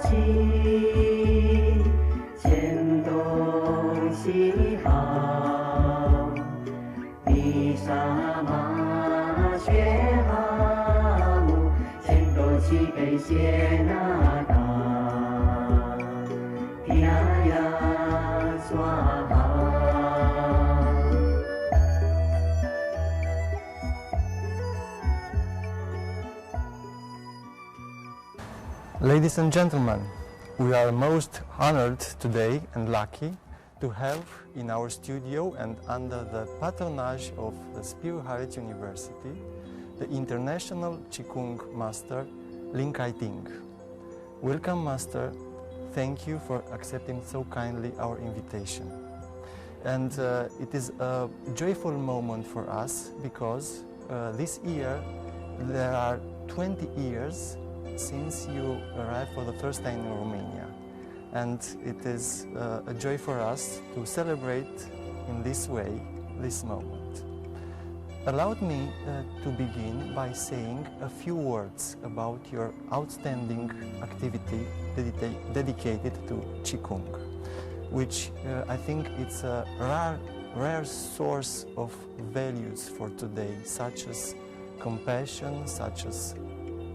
起，牵东西好，泥沙马雪哈姆，牵东西北谢那达，皮呀呀刷哈。Ladies and gentlemen, we are most honored today and lucky to have in our studio and under the patronage of the Spear Harriet University the International Qigong Master Lin Kai Ting. Welcome, Master. Thank you for accepting so kindly our invitation. And it is a joyful moment for us because this year there are 20 years since you arrived for the first time in Romania. And it is a joy for us to celebrate in this way this moment. Allow me to begin by saying a few words about your outstanding activity dedicated to Qigong, which I think it's a rare source of values for today, such as compassion, such as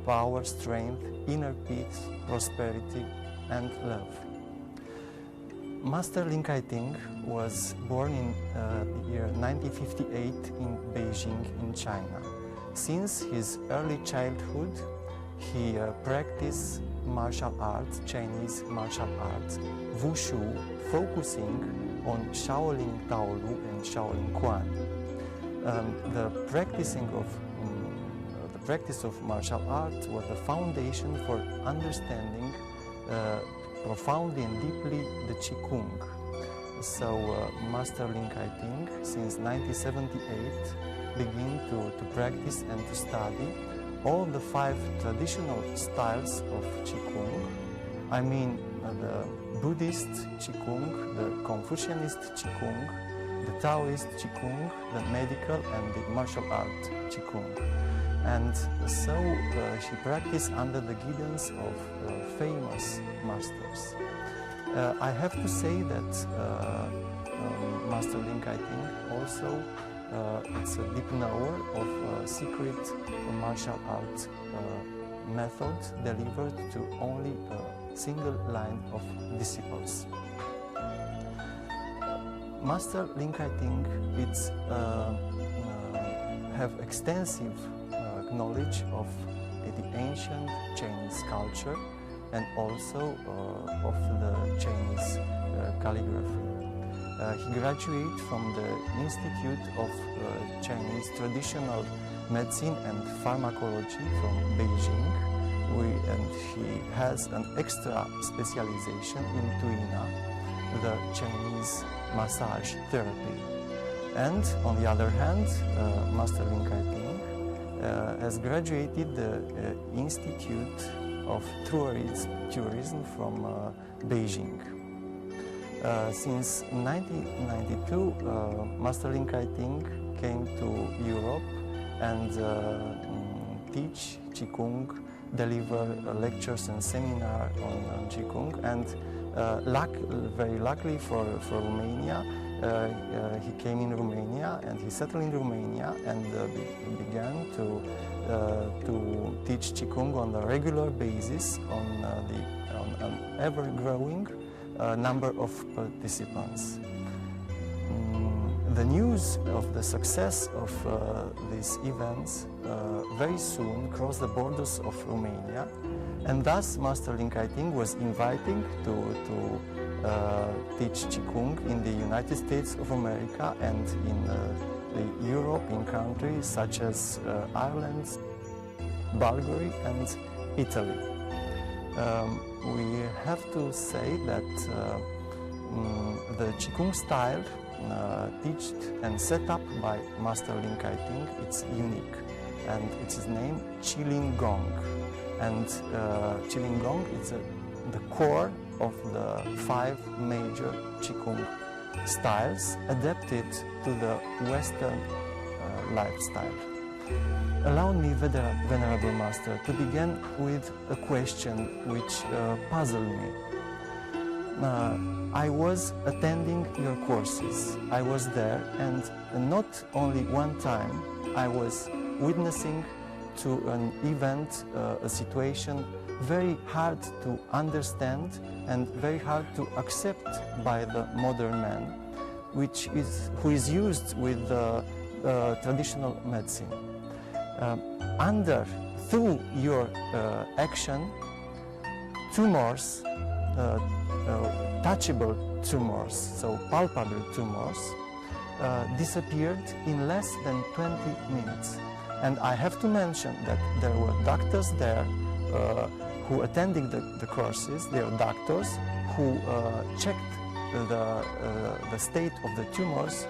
power, strength, inner peace, prosperity, and love. Master Lin Kai Ting was born in the year 1958 in Beijing, in China. Since his early childhood, he practiced martial arts, Chinese martial arts, Wushu, focusing on Shaolin Taolu and Shaolin Quan. The practice of martial arts was the foundation for understanding profoundly and deeply the Qigong. So Master Lin Kai Ting, since 1978, began to practice and to study all the 5 traditional styles of Qigong. I mean the Buddhist Qigong, the Confucianist Qigong, the Taoist Qigong, the medical and the martial art Qigong. And so she practiced under the guidance of famous masters. I have to say that Master Lin Kai Ting also is a deep knower of secret martial art methods delivered to only a single line of disciples. Master Lin Kai Ting have extensive knowledge of the ancient Chinese culture and also of the Chinese calligraphy. He graduated from the Institute of Chinese Traditional Medicine and Pharmacology from Beijing, and he has an extra specialization in Tuina, the Chinese massage therapy. And on the other hand, Master Lin Kai Ting has graduated the Institute of Tourism from Beijing. Since 1992, Master Lin Kai Ting came to Europe and teach Qigong, deliver lectures and seminars on Qigong, and very luckily for Romania, he came in Romania and he settled in Romania and began to teach Qigong on a regular basis on an ever-growing number of participants. The news of the success of these events very soon crossed the borders of Romania, and thus Master Lin Kai Ting was invited to teach Qigong in the United States of America and in the European countries such as Ireland, Bulgaria and Italy. We have to say that the Qigong style taught and set up by Master Lin Kai Ting, it's unique, and it's named qigong. And qigong is the core of the 5 major Qigong styles adapted to the Western lifestyle. Allow me, Venerable Master, to begin with a question which puzzled me. I was attending your courses. I was there, and not only one time, I was witnessing to an event, a situation very hard to understand and very hard to accept by the modern man, who is used with traditional medicine. Through your action, tumors, touchable tumors, so palpable tumors, disappeared in less than 20 minutes. And I have to mention that there were doctors there who attending the courses. They are doctors who checked the state of the tumors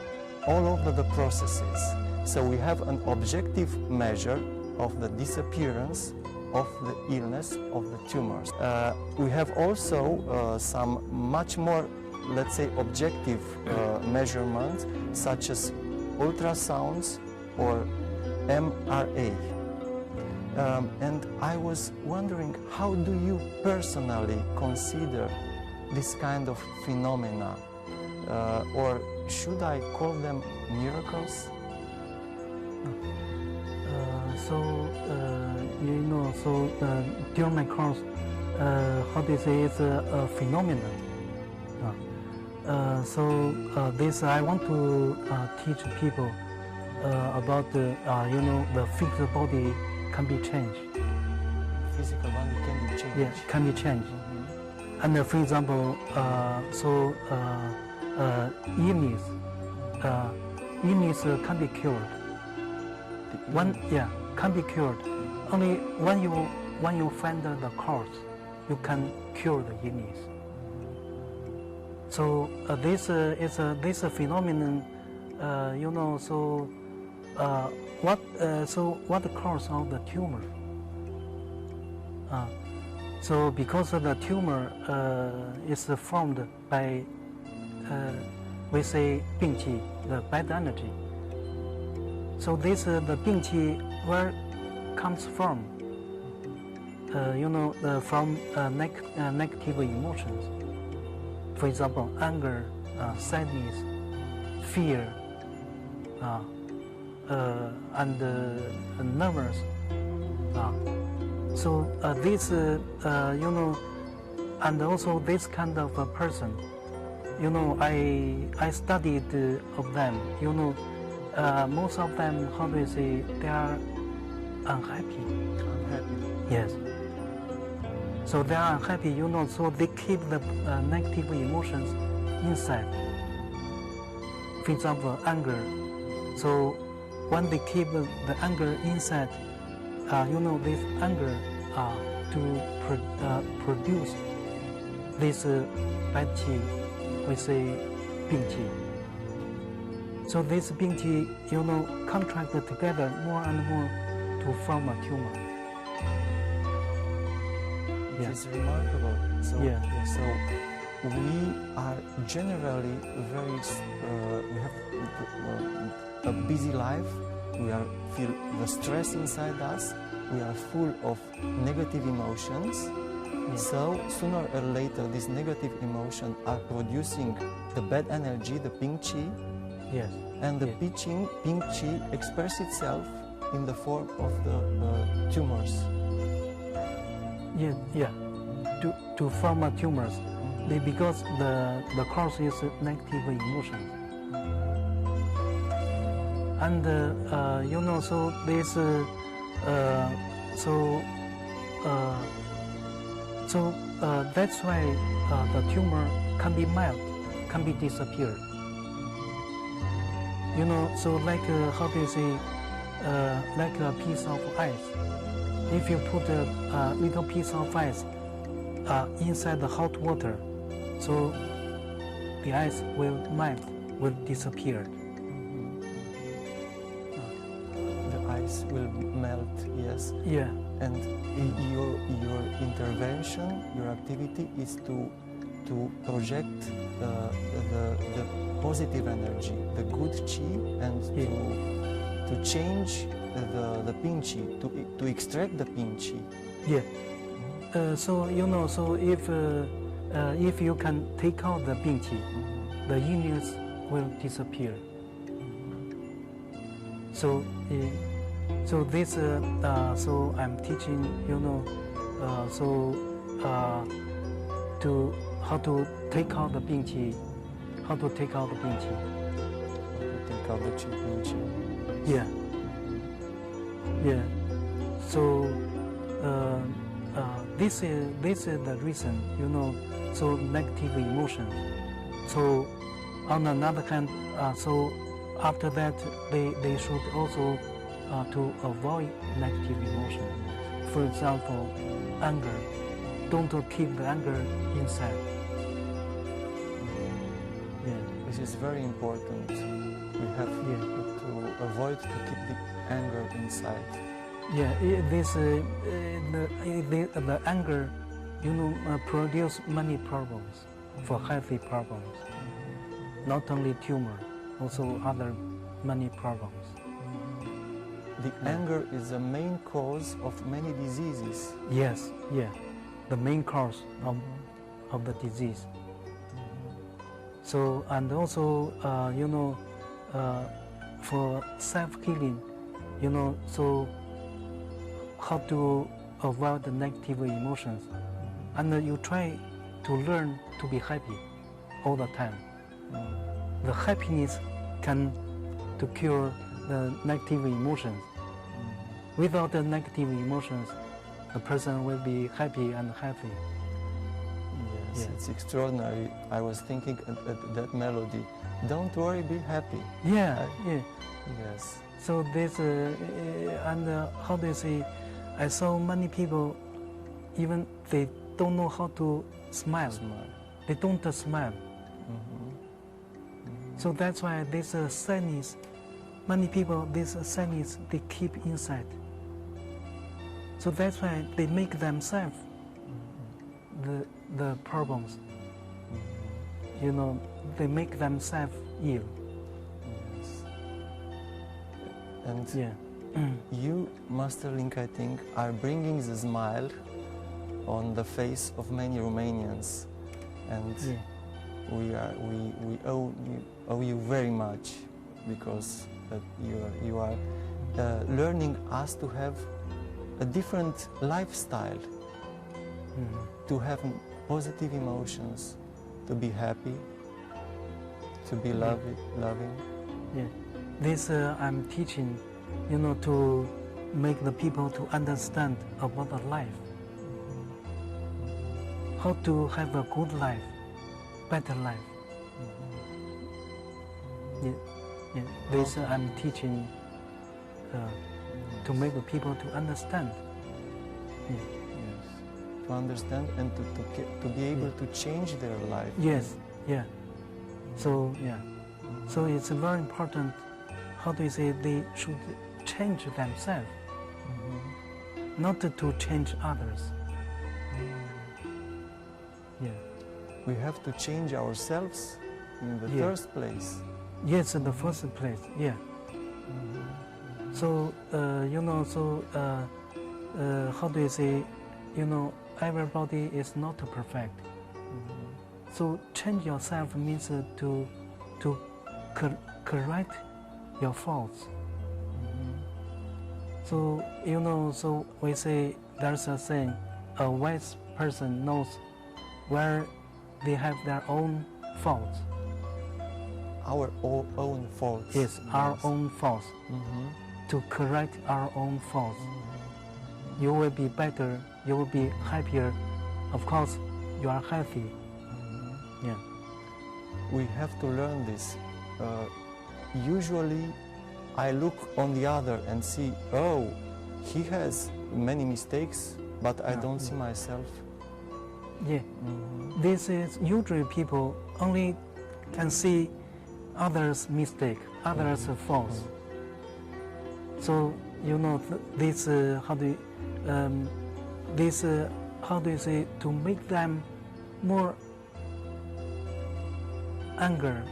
all over the processes. So we have an objective measure of the disappearance of the illness of the tumors. We have also some much more, let's say, objective measurements, such as ultrasounds or MRA. And I was wondering, how do you personally consider this kind of phenomena? Or should I call them miracles? During my course, how do you say, it's a phenomenon. This I want to teach people about the physical body can be changed. Physical body can be changed. Yeah, can be changed. And for example, illness can be cured. Can be cured. Only when you find the cause, you can cure the illness. So this is a phenomenon. What the cause of the tumor? So because of the tumor is formed by, we say, 病气, the bad energy. So this the 病气 where comes from? From negative emotions. For example, anger, sadness, fear, and nervous. So this, and also this kind of a person, I studied of them. Most of them, how do you say, they are unhappy. Unhappy. Yes. So they are unhappy, so they keep the negative emotions inside. For example, anger. So when they keep the anger inside, this anger to produce this bad qi, we say 病气. So this 病气, contract together more and more to form a tumor. It is remarkable. So, so we are generally very, we have a busy life. We feel the stress inside us. We are full of negative emotions. Yes. So sooner or later, these negative emotions are producing the bad energy, the ping qi. Yes. And the ping qi expresses itself in the form of the tumors. Yeah. To form tumors, because the cause is negative emotions. And so this that's why the tumor can be mild, can be disappeared. So like how do you say, like a piece of ice. If you put a little piece of ice inside the hot water, so the ice will melt, will disappear. The ice will melt, yes. Yeah. And your intervention, your activity is to project the positive energy, the good qi, and to change the pinchi, to extract the pinchi. Yeah. So if you can take out the pinchi, the illness will disappear. So this so I'm teaching to how to take out the pinchi, how to take out the pinchi. Take out the pinchi. Yeah. Yeah. So this is the reason, so negative emotions. So on another hand, so after that they should also to avoid negative emotions. For example, anger. Don't keep the anger inside. Yeah. This is very important. We have to avoid to keep the anger inside. Yeah, the anger, produce many problems, for healthy problems. Not only tumor, also other many problems. The anger is the main cause of many diseases. Yes, yeah, the main cause of the disease. So, and also, for self-healing, so how to avoid the negative emotions. And you try to learn to be happy all the time. The happiness can to cure the negative emotions. Without the negative emotions, the person will be happy and healthy. Yes, it's extraordinary. I was thinking at that melody. Don't worry, be happy. Yeah. Yes. So this and how do you say? I saw many people, even they don't know how to smile. They don't smile. So that's why this sadness, many people, this sadness they keep inside. So that's why they make themselves the problems. They make themselves ill. Yes. And you, Master Lin Kai Ting, are bringing the smile on the face of many Romanians, and we owe you very much, because you are learning us to have a different lifestyle, to have positive emotions, to be happy, to be loving. Yeah, this I'm teaching, to make the people to understand about the life, how to have a good life, better life. This I'm teaching to make the people to understand. Yes, to understand and to be able to change their life. Yes, yeah. So so it's very important. How do you say? They should change themselves, not to change others. Yeah. We have to change ourselves in the first place. Yes, in the first place. Yeah. So how do you say? Everybody is not perfect. So change yourself means to correct your faults. So so we say there's a saying, a wise person knows where they have their own faults. Our own faults. Yes, our own faults. To correct our own faults. You will be better, you will be happier. Of course, you are healthy. Yeah. We have to learn this. Usually, I look on the other and see, oh, he has many mistakes, but I don't see myself. Yeah. This is usually people only can see others' mistake, others' faults. So this how do you say, to make them more anger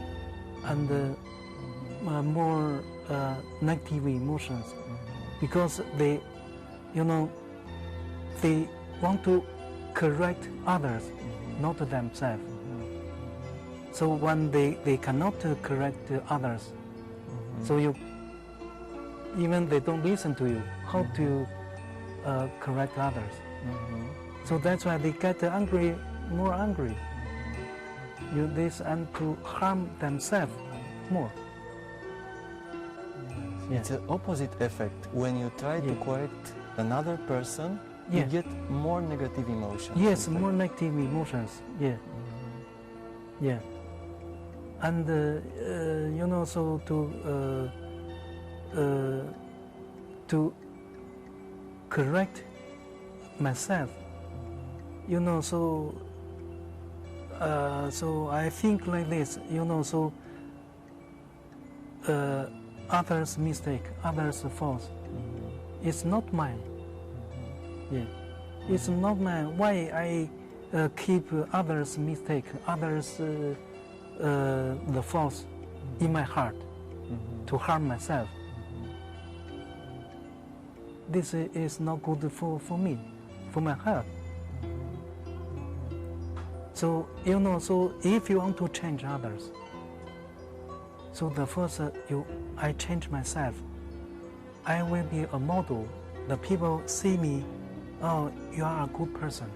and more negative emotions. because they, they want to correct others, not themselves. So when they cannot correct others, so even they don't listen to you, how to correct others. So that's why they get angry, more angry. They and to harm themselves more. It's an opposite effect. When you try to correct another person, you get more negative emotions. Yes, more negative emotions. Yeah. Yeah. And so to correct myself, so I think like this, so others' mistake, others' fault, it's not mine. Yeah, it's not mine. Why I keep others' mistake, others' the fault in my heart to harm myself? This is not good for me, for my health. So so if you want to change others, so the first I change myself. I will be a model. The people see me, oh, you are a good person.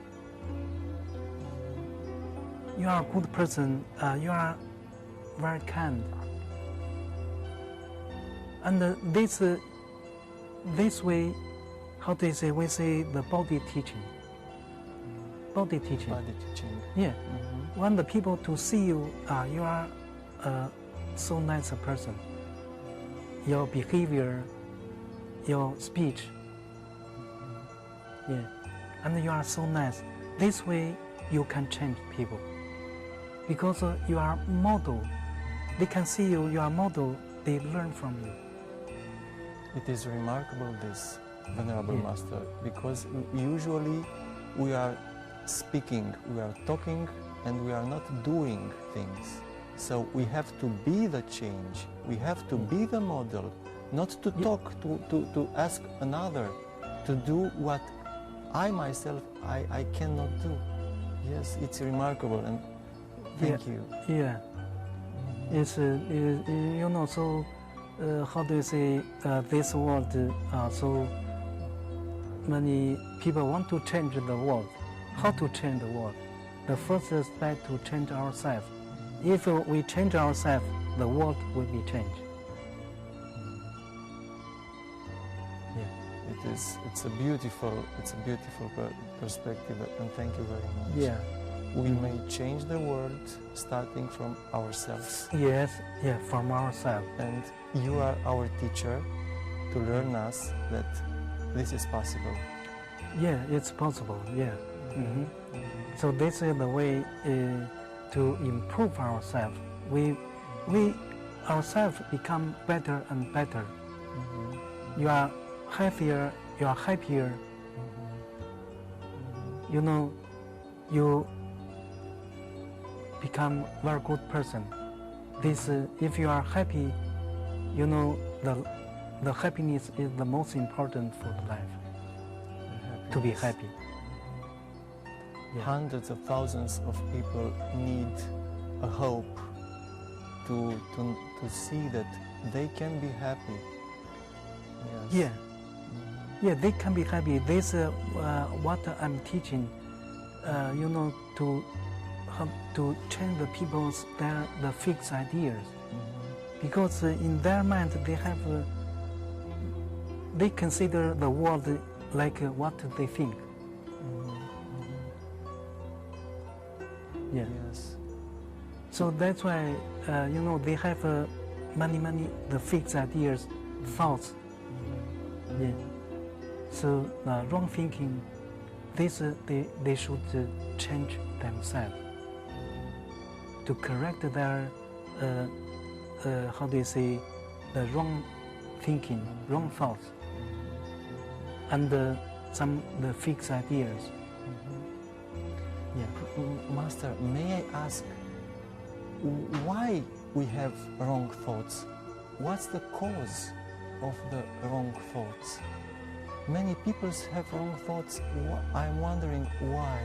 You are a good person. You are very kind. And this way, how do you say? We say the body teaching. Body teaching. Body teaching. Yeah. When the people to see you, you are so nice a person. Your behavior, your speech. Yeah. And you are so nice. This way, you can change people. Because you are model. They can see you, you are model, they learn from you. It is remarkable, this, Venerable Master, because usually we are speaking, we are talking, and we are not doing things. So we have to be the change, we have to be the model, not to talk, to ask another to do what I myself, I cannot do. Yes, it's remarkable, and thank you. Yeah. It's, so how do you say, this world, so many people want to change the world. How to change the world? The first step to change ourselves. If we change ourselves, the world will be changed. Yeah. It's a beautiful perspective, and thank you very much. Yeah. We may change the world starting from ourselves. Yes, yeah, from ourselves. And you are our teacher to learn us that this is possible. Yeah, it's possible, yeah. So this is the way to improve ourselves. We ourselves become better and better. You are happier, you are happier. You become very good person. This, if you are happy, the happiness is the most important for the life. To be happy. Yeah. Hundreds of thousands of people need a hope to see that they can be happy. Yes. Yeah. Yeah, they can be happy. This what I'm teaching. To change the people's the fixed ideas, because in their mind they consider the world like what they think. Yeah. Yes. So that's why they have many the fixed ideas, thoughts. Yeah. So wrong thinking. This they should change themselves to correct their how do you say, the wrong thinking, wrong thoughts, and the fixed ideas. Yeah. Master, may I ask why we have wrong thoughts? What's the cause? of the wrong thoughts? Many people have wrong thoughts. I'm wondering why.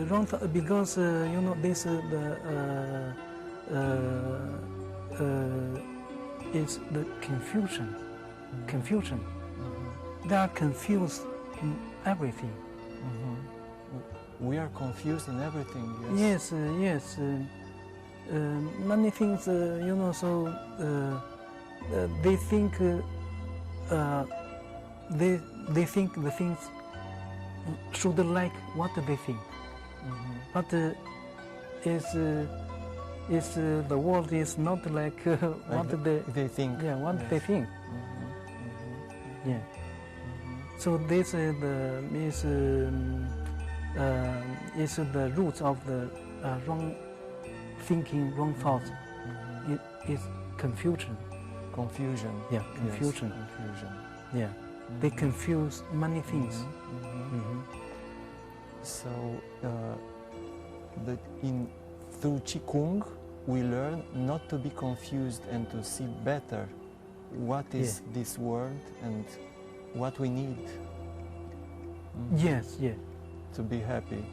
Wrong because this is the confusion. Confusion. They are confused in everything. We are confused in everything. Yes, yes. Many things, so they think they think the things should like what they think, but the world is not like what they think. Yeah, what they think. Yeah. So this is the root of the wrong thinking, wrong thoughts. It is confusion. Confusion. Yeah, confusion. Yes, confusion. Yeah, they confuse many things. So, through qigong, we learn not to be confused and to see better what is this world and what we need. Yes, yeah. To be happy.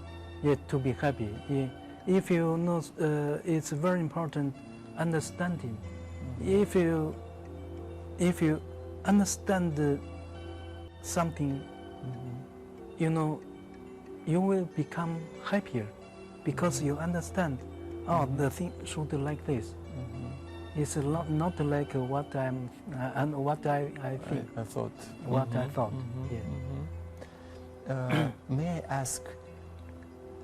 Yeah, to be happy. Yeah. If you know, it's very important understanding. If you understand something, you will become happier because you understand. Oh, the thing should be like this. It's not like what I'm and what I think. I thought. What I thought. Yeah. May I ask,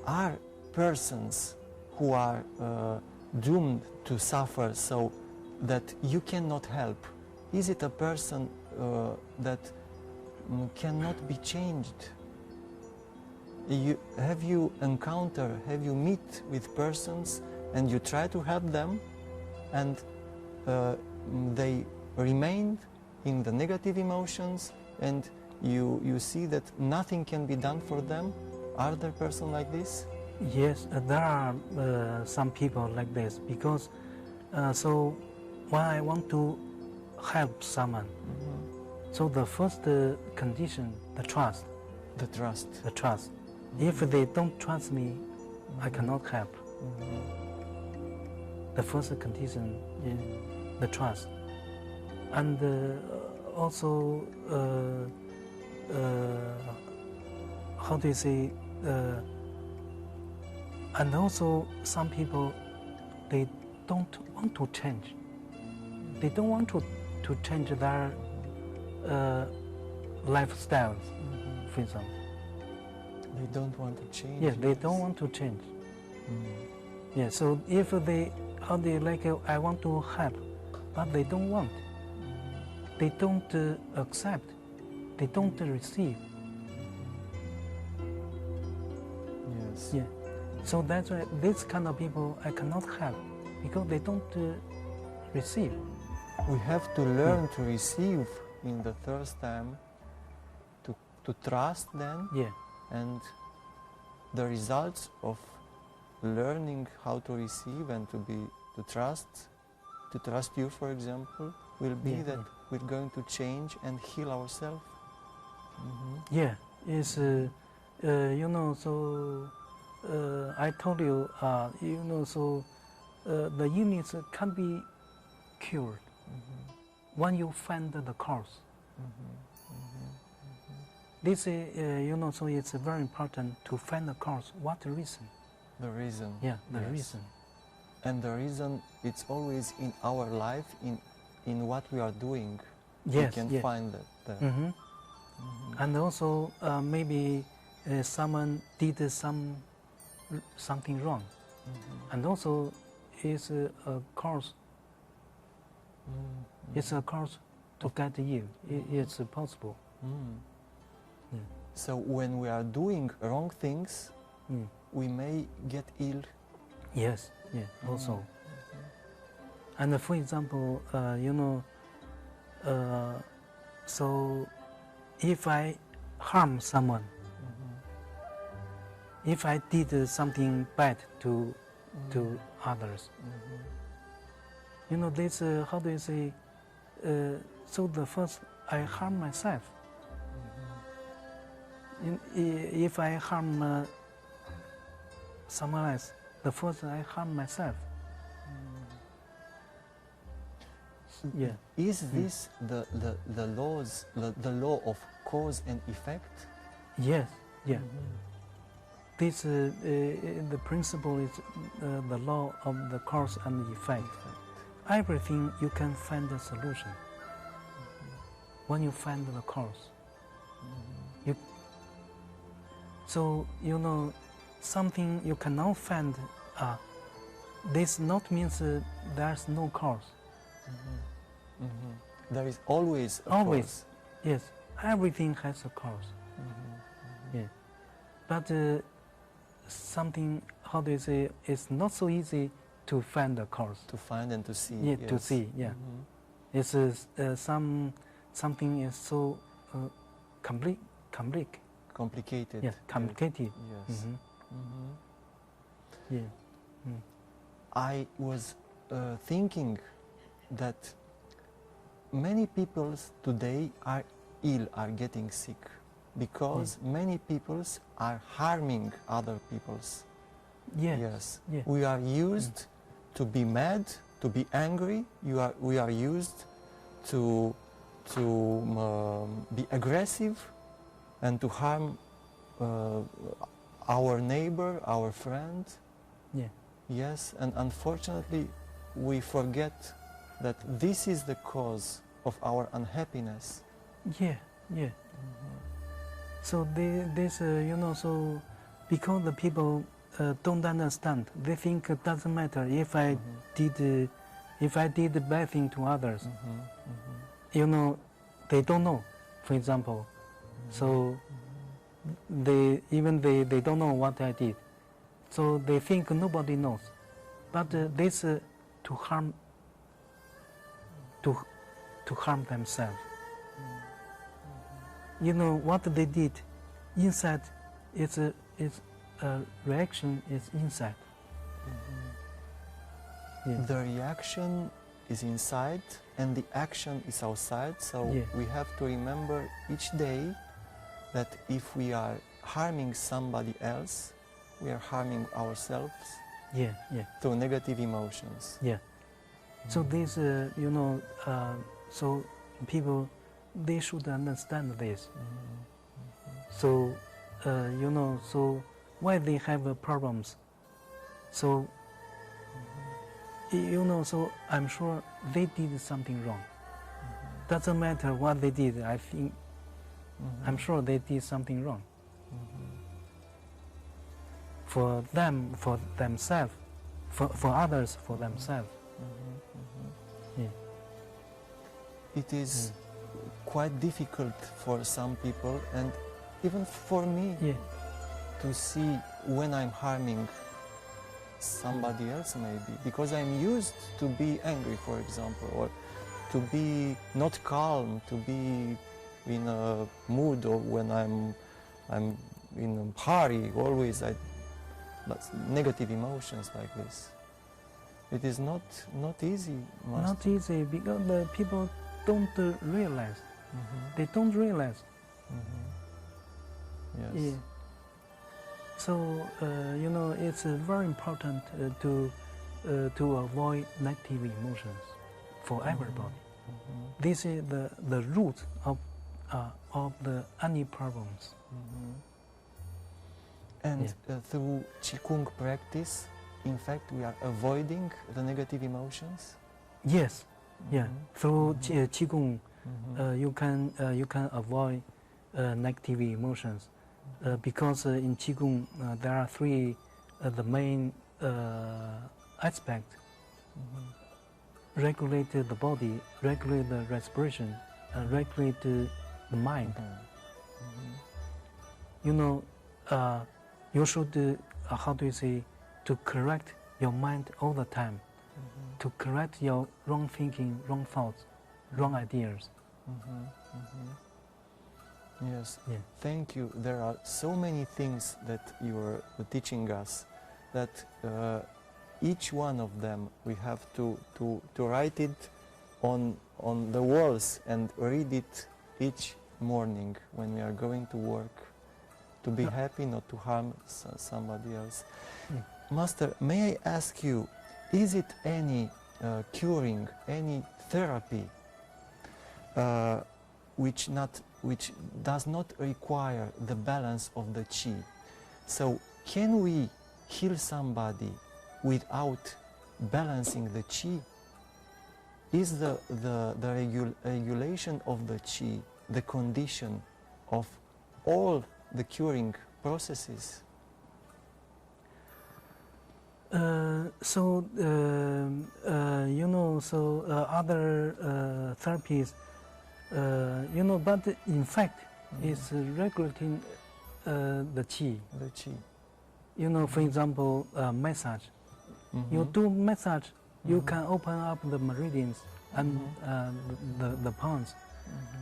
are persons who are doomed to suffer so that you cannot help? Is it a person that cannot be changed? Have you meet with persons and you try to help them and they remain in the negative emotions and you see that nothing can be done for them? Are there persons like this? Yes, there are some people like this because so when I want to help someone, so the first condition, the trust. The trust. The trust. If they don't trust me, I cannot help. The first condition is the trust. And also, how do you say, and also some people, they don't want to change. They don't want to change their lifestyles, for example. They don't want to change. Yes, they don't want to change. Yeah, so if they, how they like, I want to help, but they don't want. They don't accept. They don't receive. Yes. Yeah. So that's why this kind of people I cannot help because they don't receive. We have to learn to receive in the first time, to trust then. Yeah. And the results of learning how to receive and to trust you, for example, will be that we're going to change and heal ourselves. Yeah, it's so I told you, so the illness can be cured when you find the cause. This is, so it's very important to find the cause. What reason? The reason. Yeah, the reason. And the reason, it's always in our life, in what we are doing. Yes, we can find that there. And also, maybe someone did something wrong. And also, it's a cause. It's a cause to get you. It's possible. So when we are doing wrong things, we may get ill. Yes, yeah, also. And for example, so if I harm someone, if I did something bad to others, this, how do you say, so the first I harm myself. If I harm someone else, the first I harm myself. Yeah. Is this the laws, the law of cause and effect? Yes. Yeah. This the principle is the law of the cause and effect. Everything you can find a solution. When you find the cause, so you know something you cannot find. This not means there's no cause. There is always a Always, cause. yes. Everything has a cause. Yeah, but something, how do you say, it's not so easy to find the cause. To find and to see. Yeah, yes. to see. Yeah, it's something is so complicated. Complicated. Yes, complicated. Yes. Yeah. I was thinking that many people today are ill, are getting sick, because many people are harming other peoples. Yes. Yes. Yeah. We are used to be mad, to be angry. We are used to be aggressive and to harm our neighbor, our friend. Yeah. Yes, and unfortunately, we forget that this is the cause of our unhappiness. Yeah. Yeah. So this, you know, so because the people don't understand, they think it doesn't matter if I did a bad thing to others. You know, they don't know, for example. So they don't know what I did. So they think nobody knows. But this to harm themselves. You know what they did inside, it's a reaction is inside. Yeah. The reaction is inside and the action is outside, so we have to remember each day that if we are harming somebody else, we are harming ourselves through negative emotions. Yeah. So this, you know, so people, they should understand this. So, you know, so why they have problems. So, you know, so I'm sure they did something wrong. Doesn't matter what they did, I think, I'm sure they did something wrong. For them, for themselves, for others, for themselves. Yeah. It is quite difficult for some people and even for me to see when I'm harming somebody else, maybe, because I'm used to be angry, for example, or to be not calm, to be in a mood, or when I'm in a hurry, always negative emotions like this. It is not easy. Not easy because the people don't realize. They don't realize. Yes. Yeah. So you know, it's very important to avoid negative emotions for everybody. This is the root of any problems. And through qigong practice, in fact, we are avoiding the negative emotions. Yes. Yeah. Through qigong, you can avoid negative emotions. Because in qigong there are three the main aspects: regulate the body, regulate the respiration, regulate the mind. You know, you should how do you say, to correct your mind all the time, to correct your wrong thinking, wrong thoughts, wrong ideas. Yes, Yeah. Thank you. There are so many things that you are teaching us that each one of them we have to write it on the walls and read it each morning when we are going to work, to be happy, not to harm somebody else. Master, may I ask you, is it any curing, any therapy which does not require the balance of the qi? So can we heal somebody without balancing the qi? Is the regulation of the qi the condition of all the curing processes? Other therapies, but in fact, it's regulating the qi. The qi. For example, massage. You do massage, you can open up the meridians and the palms.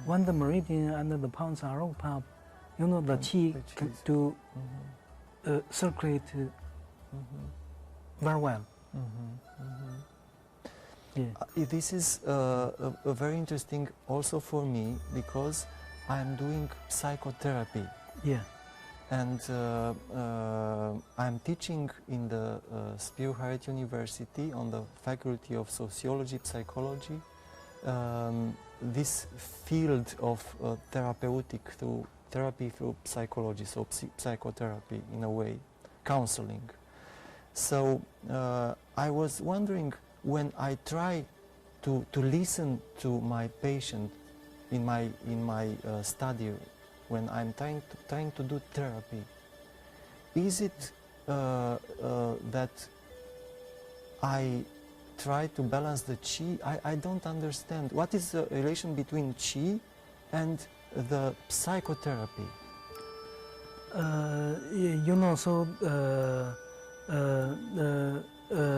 When the meridian and the palms are open up, the qi can do circulate very well. Yeah. This is very interesting also for me, because I am doing psychotherapy. Yeah. And I'm teaching in the Spearhead University on the Faculty of Sociology, Psychology, this field of therapy through psychology, so psychotherapy in a way, counseling. So I was wondering, when I try to listen to my patient in my study, when I'm trying to do therapy, is it that I try to balance the qi? I don't understand. What is the relation between qi and the psychotherapy?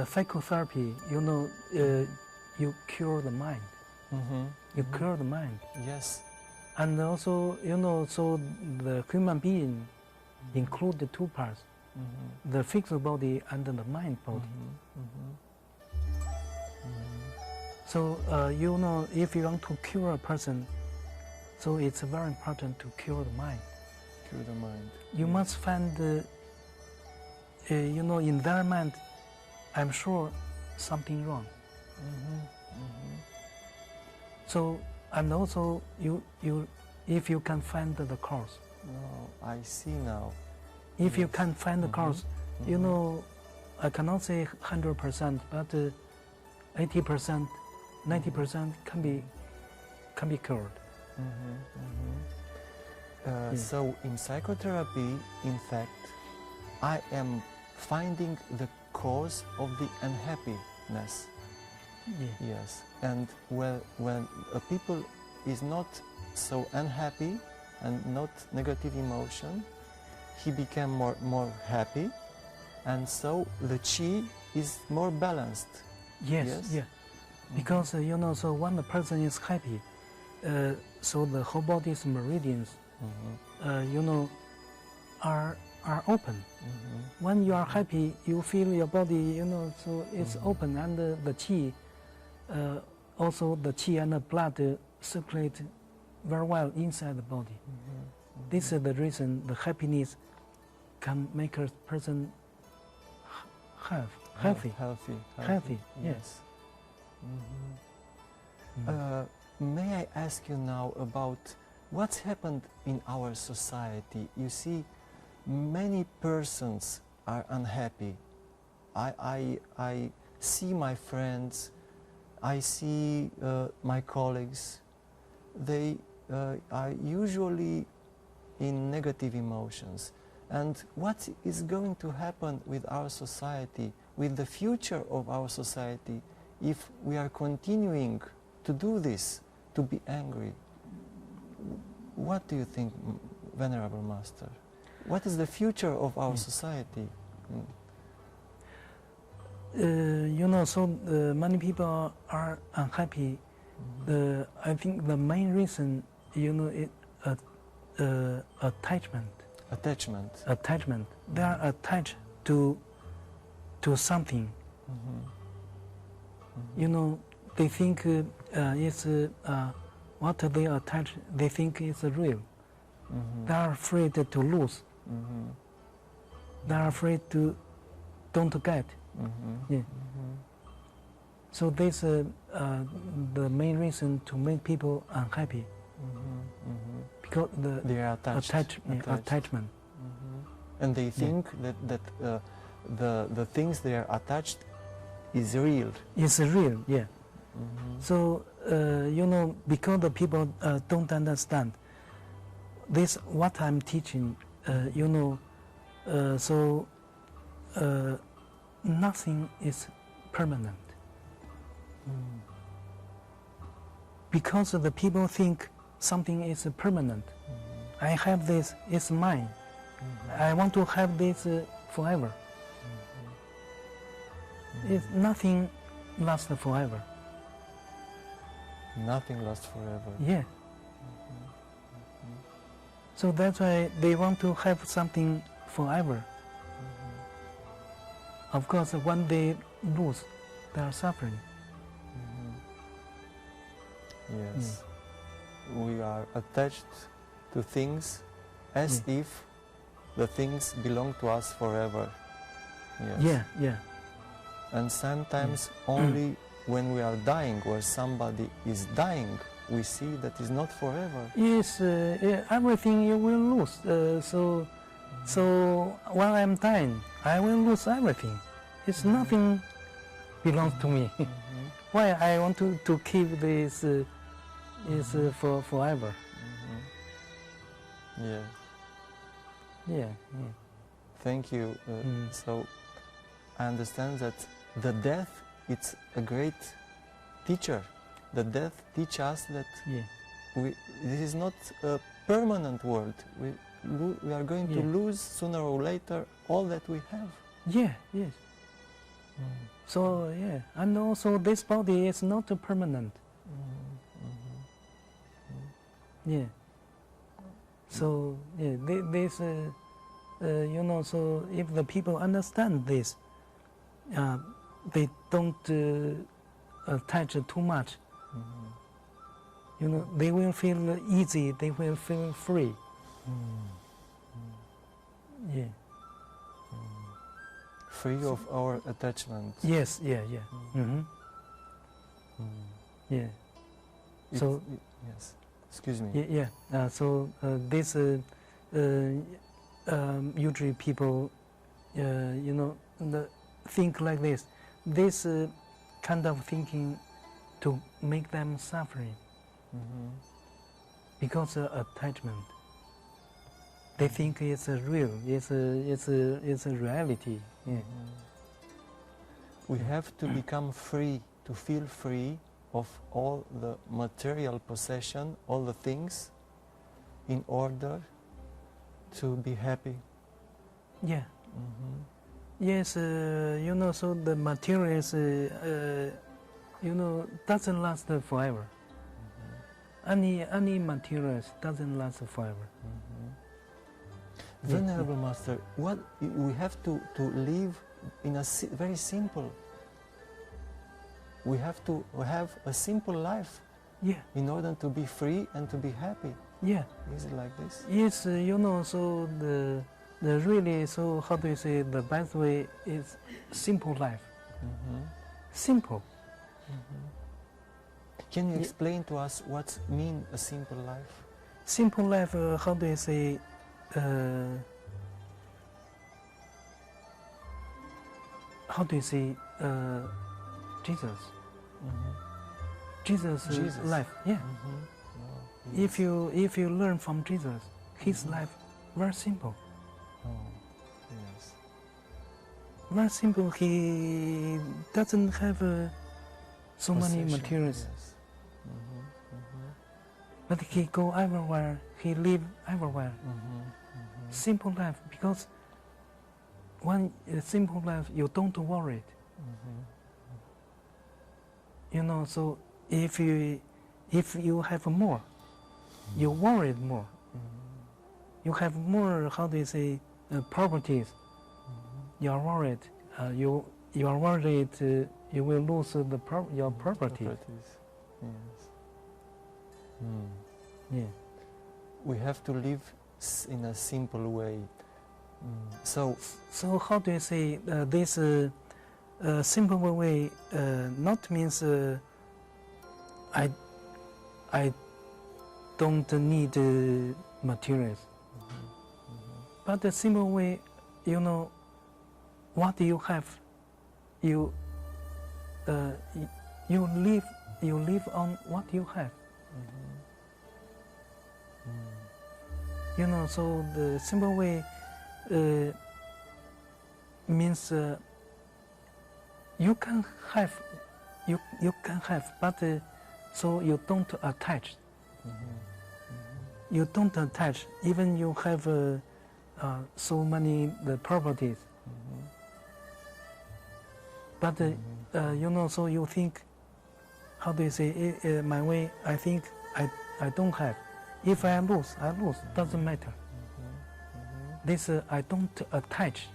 Psychotherapy, you cure the mind. You cure the mind. Yes. And also, so the human being include the two parts, the physical body and the mind body. So, if you want to cure a person, so it's very important to cure the mind. Cure the mind. You must find, in their mind, I'm sure something wrong. So, and also, if you can find the cause. Oh, I see now. If you can find the cause, I cannot say 100%, but 80%, 90% can be cured. So in psychotherapy, in fact, I am finding the cause of the unhappiness. Yes, and when a people is not so unhappy and not negative emotion, he became more happy, and so the qi is more balanced. Yes. Because so when the person is happy, so the whole body's meridians, are open. When you are happy, you feel your body, so it's open, and the qi. Also, the qi and the blood circulate very well inside the body. This is the reason the happiness can make a person healthy. Healthy. Yes. May I ask you now about what's happened in our society? You see, many persons are unhappy. I see my friends. I see my colleagues, they are usually in negative emotions. And what is going to happen with our society, with the future of our society, if we are continuing to do this, to be angry? What do you think, Venerable Master? What is the future of our society? So many people are unhappy. I think the main reason, is attachment. Attachment. They are attached to something. they think it's what they attach. They think it's real. They are afraid to lose. They are afraid to don't get. Yeah. So this the main reason to make people unhappy. Because they are attachment. And they think that the things they are attached is real. It's real, yeah. So you know, because the people don't understand this, what I'm teaching, you know, so nothing is permanent. Because the people think something is permanent. I have this, it's mine. I want to have this forever. It's nothing lasts forever. Nothing lasts forever. Yeah. So that's why they want to have something forever. Of course, when they lose, they are suffering. Yes. We are attached to things as if the things belong to us forever. Yes. Yeah. And sometimes only when we are dying or somebody is dying, we see that is not forever. Yes, everything you will lose. So when I'm dying, I will lose everything. It's nothing belongs to me. Why I want to keep this for forever. Yeah. Thank you. So I understand that the death, it's a great teacher. The death teaches us that this is not a permanent world. We are going to lose sooner or later all that we have. Yes. So and also this body is not permanent. Yeah. So this you know. So if the people understand this, they don't attach too much. You know, they will feel easy. They will feel free. Yeah. Free of our attachment. Yes. Yeah. So yes. Excuse me. Yeah. So this usually people, you know, think like this. This kind of thinking to make them suffering because of attachment. They think it's real. It's a reality. Yeah. We have to become free, to feel free of all the material possession, all the things, in order to be happy. Yeah. Yes, you know, so the materials, you know, doesn't last forever. Any materials doesn't last forever. Venerable Master, what we have to live in a very simple. We have to have a simple life. Yeah. In order to be free and to be happy. Yeah. Is it like this? Yes, you know, so the really, so how do you say, the best way is simple life. Simple. Can you explain to us what means a simple life? Simple life, how do you say, Jesus. Jesus' life, yeah. If you learn from Jesus, his life very simple. Yes. Very simple. He doesn't have so many materials. Yes. But he go everywhere. He live everywhere. Simple life, because when simple life, you don't worry it. You know, so if you have more, you worry more. You have more, how do you say, properties. You are worried. You are worried. you will lose your property. Properties. Yes. Yeah. We have to live in a simple way. So how do you say this simple way? Not means I don't need materials, but the simple way, you know, what you have, you live on what you have. You know, so the simple way means you can have, but so you don't attach. You don't attach, even you have so many properties. But you know, so you think, how do you say? My way, I think I don't have. If I lose, doesn't matter. This I don't attach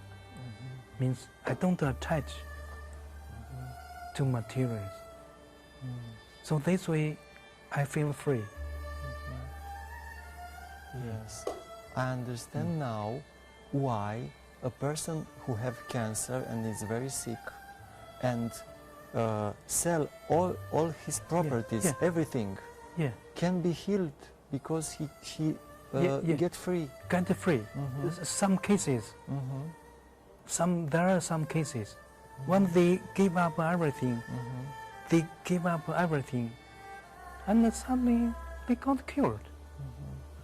means I don't attach to materials. So this way, I feel free. yes, I understand now why a person who have cancer and is very sick and sell all his properties, yeah. everything, Yeah. can be healed because he get free. Get free. Some cases, there are some cases when they give up everything, and suddenly they got cured.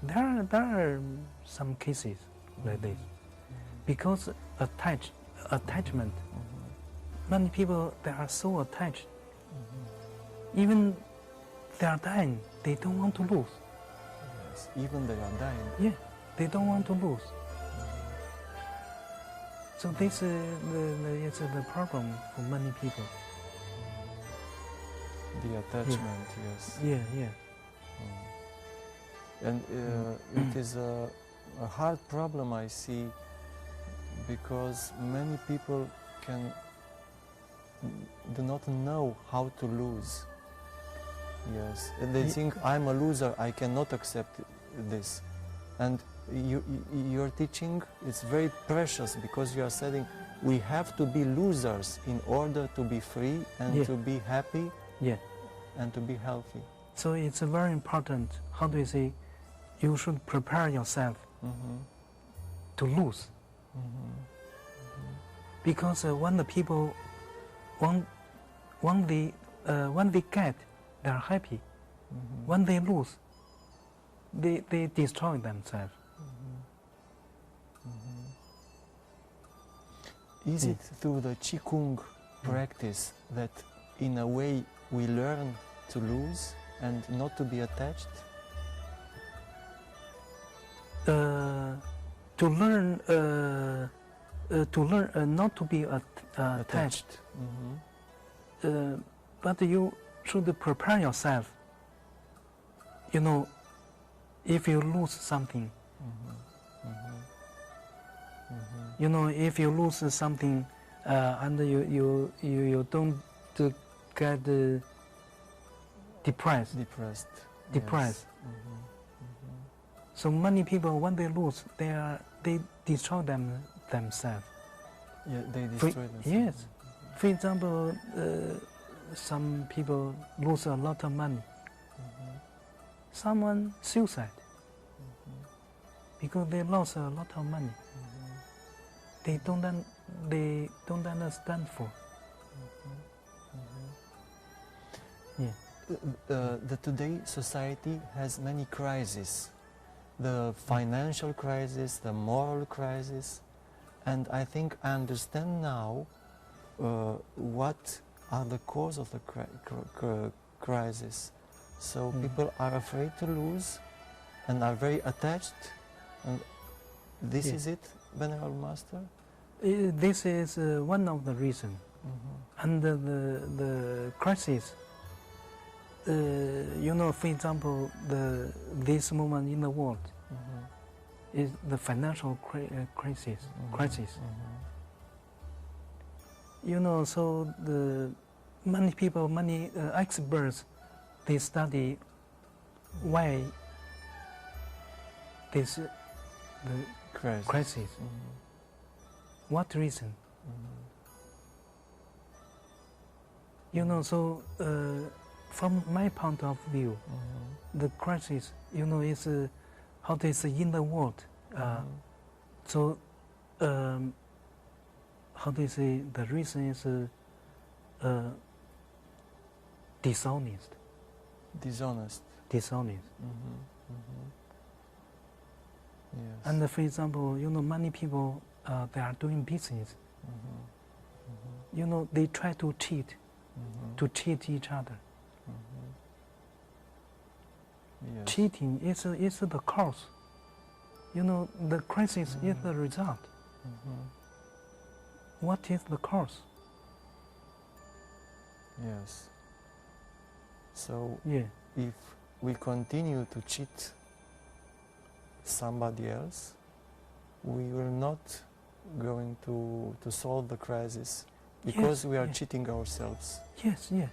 There are some cases like this because attachment. Many people, they are so attached. Even they are dying, they don't want to lose. Yes, even they are dying. Yeah, they don't want to lose. So this is the problem for many people. The attachment, yes. Yeah, yeah. And it is a hard problem, I see, because many people do not know how to lose. Yes, and they think I'm a loser, I cannot accept this. And your teaching is very precious because you are saying we have to be losers in order to be free and to be happy and to be healthy. So it's very important, how do you say, you should prepare yourself to lose. Because when the people, when they get, they are happy. When they lose, they destroy themselves. Is it through the qigong practice that in a way we learn to lose and not to be attached? To learn not to be attached. But you should prepare yourself. You know, if you lose something, you know, if you lose something and you don't get depressed. Yes. So many people, when they lose, they destroy themselves. Yeah, they destroy themselves. Yes. For example, some people lose a lot of money. Someone suicide because they lost a lot of money. They don't understand for. Yeah. The today society has many crises. The financial crisis, the moral crisis, and I think I understand now what are the cause of the crisis. So people are afraid to lose and are very attached, and this is it, Venerable Master? This is one of the reasons. And the crisis, you know, for example, this moment in the world is the financial crisis. You know, so many people, many experts, they study why this the crisis. What reason? You know, so from my point of view, the crisis, you know, is how they say in the world. So how they say the reason is dishonest. Dishonest. Dishonest. Yes. And for example, you know, many people they are doing business. You know, they try to cheat each other. Yes. Cheating is the cause. You know, the crisis is the result. What is the cause? Yes. So Yeah. if we continue to cheat somebody else, we will not going to solve the crisis because Yes, we are yes. cheating ourselves. Yes, yeah.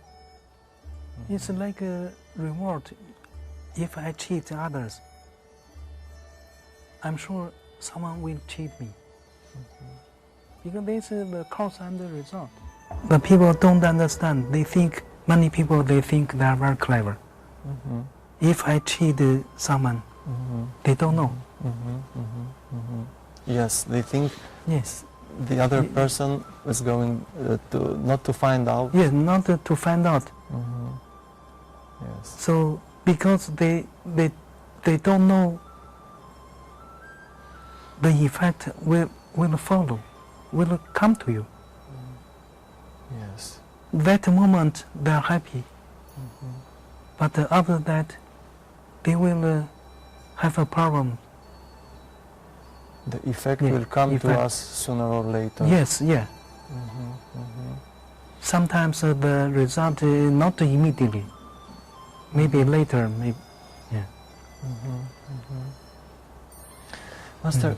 It's like a reward. If I cheat others, I'm sure someone will cheat me. Because this is the cause and the result. The people don't understand. They think, many people, they think they are very clever. If I cheat someone, they don't know. Yes, they think Yes. the other person is going not to find out. Yes, not to find out. Yes. So because they don't know, the effect will follow, will come to you. Yes. That moment they are happy, but after that they will have a problem. The effect Yeah, will come to effect. us sooner or later. Yes, yeah. Sometimes the result is not immediately. Maybe later, maybe. Yeah. Master,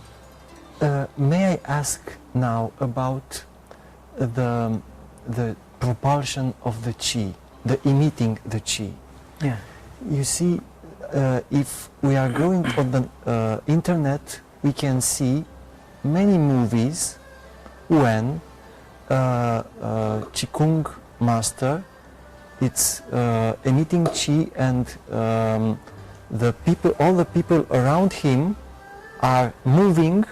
may I ask now about the propulsion of the qi, the emitting the qi? Yeah. You see, if we are going on the internet, we can see many movies when qigong master it's emitting qi, and all the people around him are moving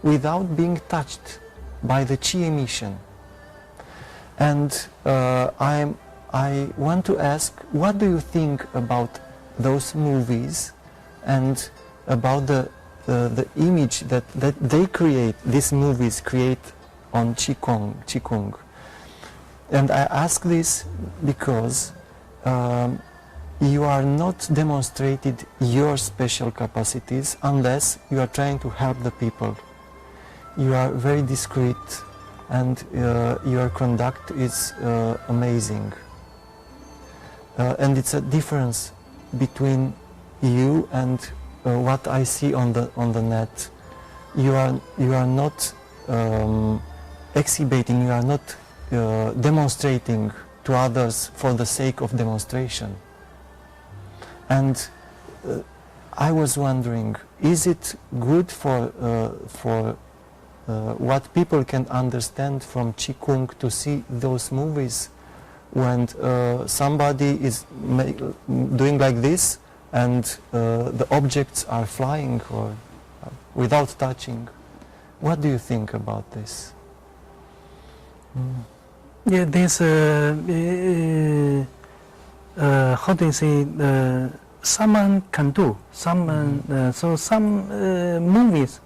without being touched by the qi emission. And I want to ask, what do you think about those movies and about the image that they create, these movies create on qigong? And I ask this because you are not demonstrated your special capacities unless you are trying to help the people. You are very discreet, and your conduct is amazing. And it's a difference between you and what I see on the net. You are not exhibiting. You are not demonstrating to others for the sake of demonstration. And I was wondering, is it good for what people can understand from qigong to see those movies when somebody is doing like this and the objects are flying or without touching? What do you think about this? Yeah, this how do you say? Someone can do. Someone so some movies.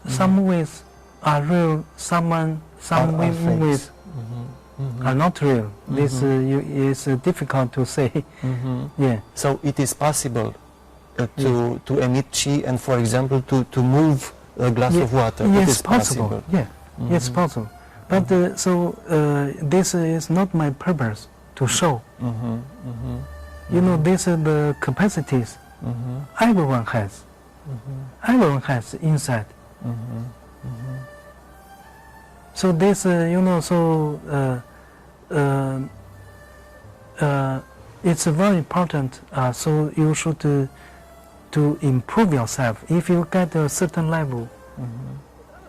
Some movies are real. Some movies are not real. This is difficult to say. Yeah. So it is possible to emit qi and, for example, to move a glass of water. Yes, it is possible. Yeah, it's possible. But this is not my purpose to show. You know, these are the capacities everyone has. Everyone has inside. So this, you know, so it's very important. So you should to improve yourself. If you get a certain level,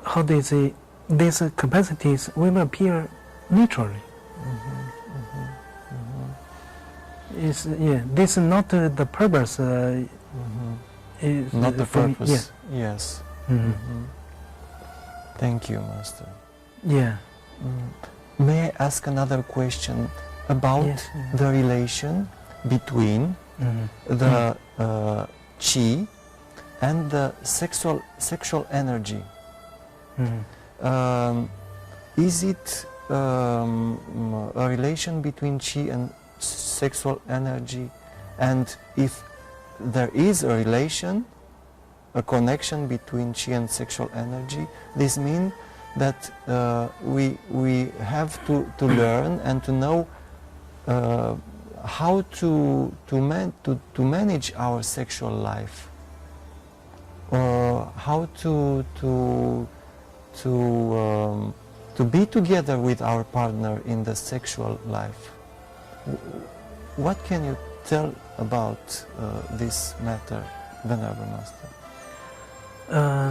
how do you say, these capacities will appear naturally. This is not the purpose. Is not the purpose. Yeah. Yes. Thank you, Master. Yeah. May I ask another question about the relation between the qi and the sexual energy? Is it a relation between qi and sexual energy? And if there is a relation, a connection between qi and sexual energy, this means that we have to learn and to know how to manage our sexual life, or how to be together with our partner in the sexual life. What can you tell about this matter, Venerable Master?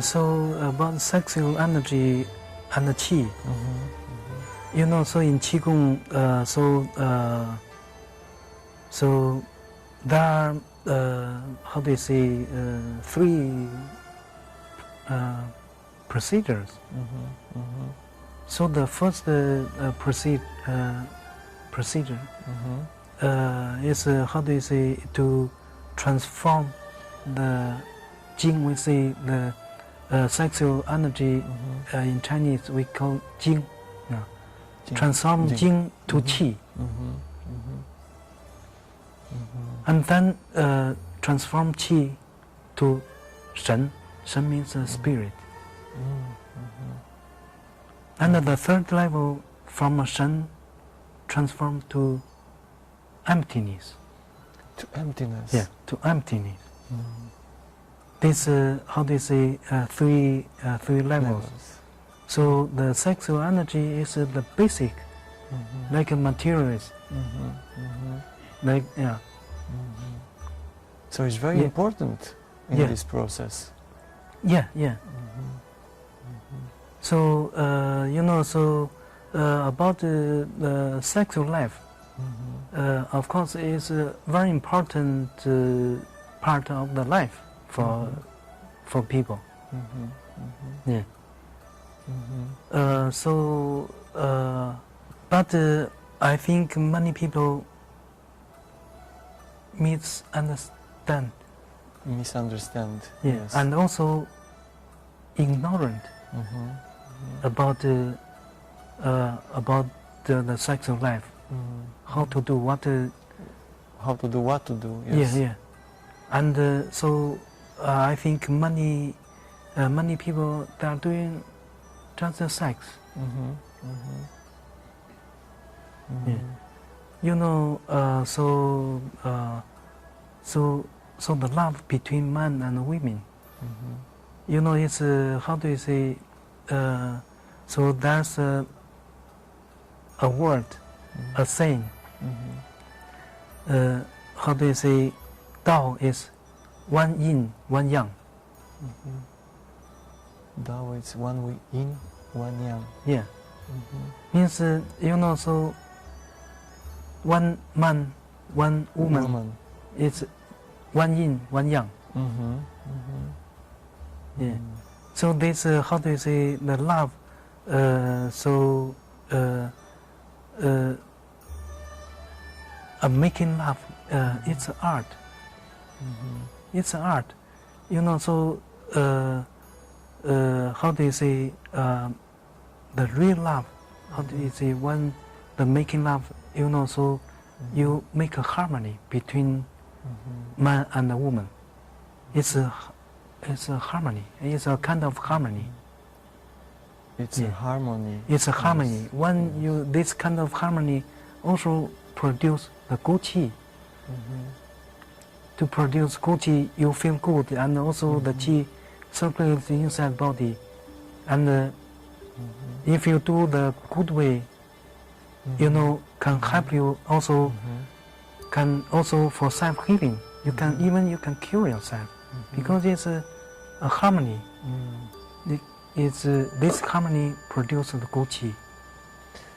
So about sexual energy and the qi, you know, so in qigong, so there are how do you say, 3 procedures. So the first procedure is how do you say, to transform the jing. We say the sexual energy in Chinese we call jing. Transform jing to qi. And then transform qi to shen. Shen means spirit. And the third level, from shen, transform to emptiness. To emptiness. Yeah, to emptiness. This how do you say, 3 levels. So the sexual energy is the basic, like a materialist. Like So it's very important in this process. Yeah. So you know, so about the sexual life, of course, is a very important part of the life for people. Yeah. So, but I think many people misunderstand. Yes. And also ignorant about the sexual life. How to do what to do. Yes. Yeah. And so I think many people, they are doing just the sex. Yeah. You know, so the love between men and women. You know, it's how do you say? So there's a word, a saying. How do you say? Tao is 1 yin, 1 yang. Tao is 1 yin, 1 yang. Yeah. Means you know, so 1 man, 1 woman. It's 1 yin, 1 yang. Yeah. So this how do you say, the love? Making love, it's art. It's an art, you know. So how do you say, the real love? How do you say, when the making love, you know? So you make a harmony between man and a woman. It's a harmony. It's a kind of harmony. It's a harmony. It's a harmony. When you, this kind of harmony also produce the good qi. To produce good qi, you feel good, and also the qi circulates inside body. And if you do the good way, you know, can help you also, can also for self-healing. You can even you can cure yourself because it's a harmony. This harmony produces the good qi.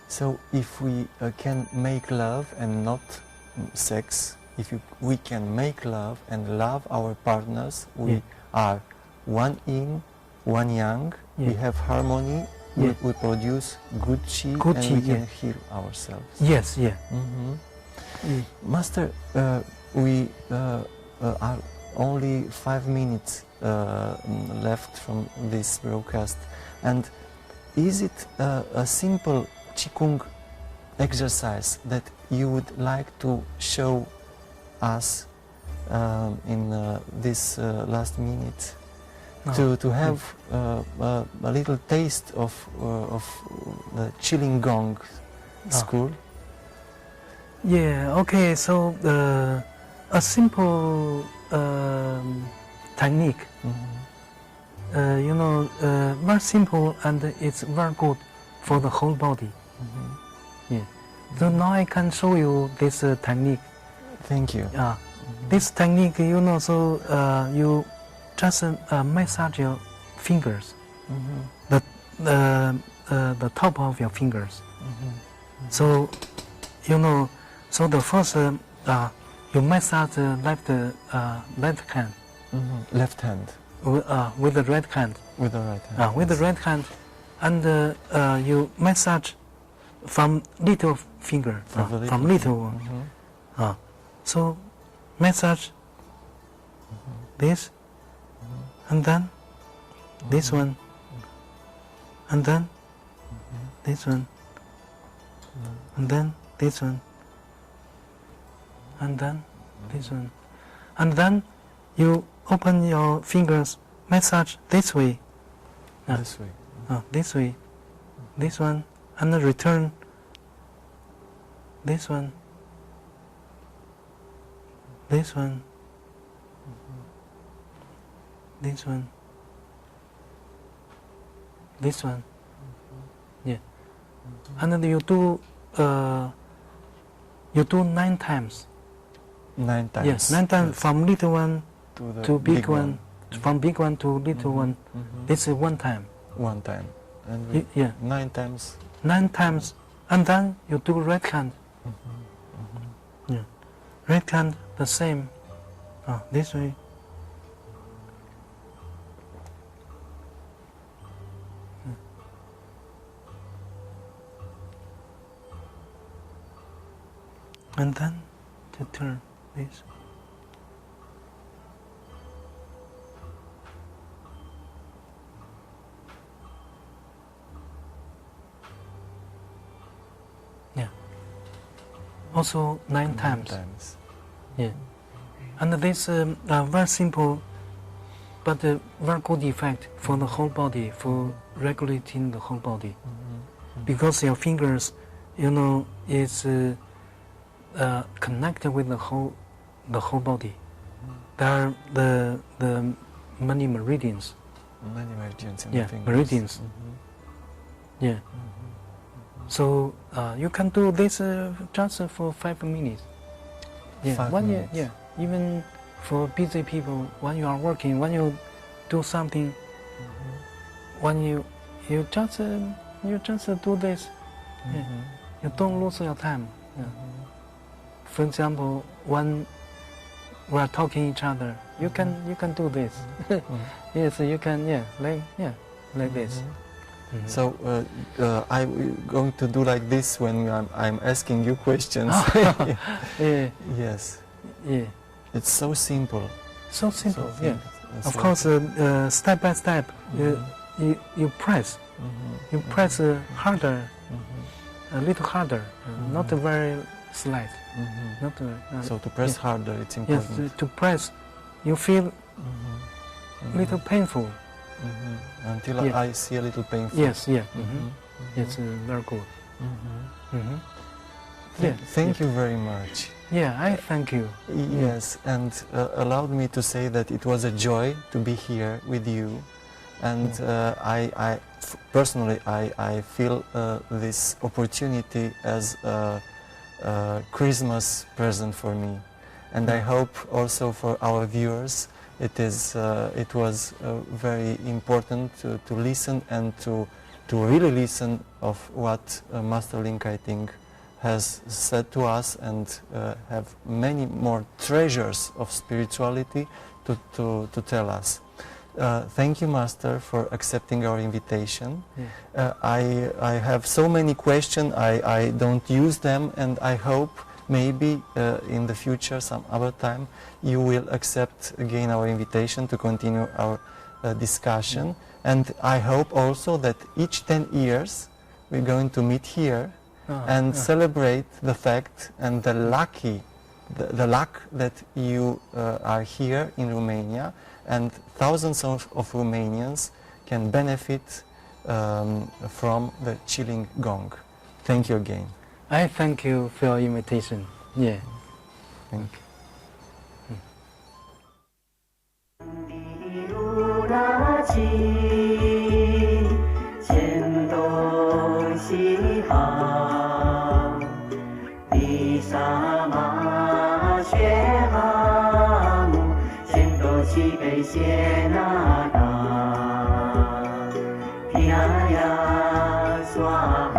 So if we can make love and not sex, if we can make love and love our partners, we are one yin, one yang, we have harmony, we produce good qi, and we can heal ourselves. Yes, yeah. Master, we are only 5 minutes left from this broadcast, and is it a simple qigong exercise that you would like to show us in this last minute, to have a little taste of the qigong school? Yeah, okay, so a simple technique, you know, very simple, and it's very good for the whole body. Yeah. So now I can show you this technique. Thank you. This technique, you know, so you just massage your fingers, the top of your fingers. So, you know, so the first you massage the left hand. Left hand. With the right hand. With the right hand. With the right hand, and you massage from little finger, from little one. So massage this, and then this one, and then this one, and then this one, and then this one, and then you open your fingers, massage this way, this way, this way, this one, and then return this one, this one, this one, this one, yeah, and then you do 9 times. 9 times. Yes, 9 times, yes. From little one to big one, one. from big one to little one. This is 1 time. 1 time. And yeah. 9 times. 9 times, and then you do right hand. Yeah. Right hand the same. This way. And then to turn this. Yeah. Also 9 times. Yeah. And this very simple, but very good effect for the whole body, for regulating the whole body, because your fingers, you know, is connected with the whole body. There are the many meridians. Many meridians in the fingers. Meridians. Yeah. So you can do this just for 5 minutes. Yeah. 5 minutes. Year, yeah. Even for busy people, when you are working, when you do something, when you just do this, you don't lose your time. Yeah. For example, when we are talking each other, you can do this. Yes, you can. Like this. So I'm going to do like this when I'm asking you questions. Yeah. Yes. Yeah. It's so simple. So simple. Yeah. Of course, step by step, you press. You press harder, a little harder, not very slight. Not so to press harder, it's important. Yes, to press, you feel a little painful. Until I see a little painful. Yes, yeah. It's very good. Yeah. Thank you very much. Yeah, I thank you. Yes, and allowed me to say that it was a joy to be here with you, and personally, I feel this opportunity as a Christmas present for me, and I hope also for our viewers it was very important to listen and to really listen of what Master Lin Kai Ting has said to us, and have many more treasures of spirituality to tell us. Thank you, Master, for accepting our invitation. Yeah. I have so many questions, I don't use them, and I hope maybe in the future, some other time, you will accept again our invitation to continue our discussion. And I hope also that each 10 years we're going to meet here and celebrate the fact and the luck that you are here in Romania, and thousands of Romanians can benefit from the chilling gong. Thank you again. I thank you for your invitation. Yeah. Thank you. 前东西好，比沙马雪哈姆，前东西北谢那达，皮呀呀刷。